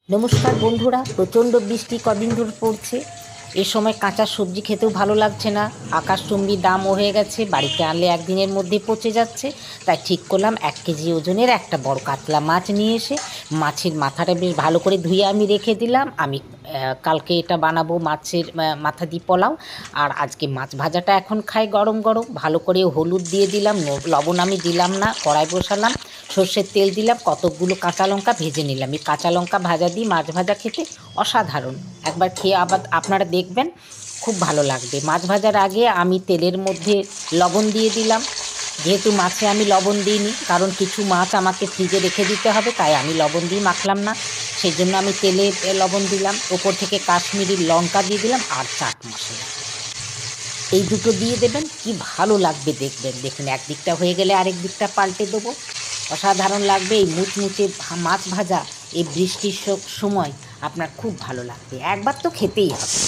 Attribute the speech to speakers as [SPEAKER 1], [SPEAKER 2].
[SPEAKER 1] নমস্কার বন্ধুরা, প্রচণ্ড বৃষ্টি কদিন ধরে পড়ছে। এ সময় কাঁচা সবজি খেতেও ভালো লাগছে না। আকাশচুম্বী দামও হয়ে গেছে, বাড়িতে আনলে একদিনের মধ্যে পচে যাচ্ছে। তাই ঠিক করলাম 1 কেজি ওজনের একটা বড় কাতলা মাছ নিয়ে এসে মাছের মাথাটা বেশ ভালো করে ধুয়ে আমি রেখে দিলাম। আমি কালকে এটা বানাবো মাছের মাথা দিয়ে পোলাও। আর আজকে মাছ ভাজাটা এখন খাই গরম গরম। ভালো করে হলুদ দিয়ে দিলাম, লবণ আমি দিলাম না, কড়াই বসালাম, সর্ষের তেল দিলাম, কতকগুলো কাঁচা লঙ্কা ভেজে নিলাম। এই কাঁচা লঙ্কা ভাজা দিয়ে মাছ ভাজা খেতে অসাধারণ। একবার খেয়ে আবার আপনারা দেখবেন, খুব ভালো লাগবে। মাছ ভাজার আগে আমি তেলের মধ্যে লবণ দিয়ে দিলাম। যেহেতু মাছে আমি লবণ দিইনি, কারণ কিছু মাছ আমাকে ফ্রিজে রেখে দিতে হবে, তাই আমি লবণ দিয়ে মাখলাম না। সেই জন্য আমি তেলে লবণ দিলাম, ওপর থেকে কাশ্মীরি লঙ্কা দিয়ে দিলাম আর চাট মশলা। এই দুটো দিয়ে দেবেন, কি ভালো লাগবে দেখবেন। দেখুন, একদিকটা হয়ে গেলে আরেক দিকটা পাল্টে দেবো। অসাধারণ লাগবে এই মুচমুচে মাছ ভাজা। এই বৃষ্টির সময় আপনার খুব ভালো লাগবে, একবার তো খেতেই হবে।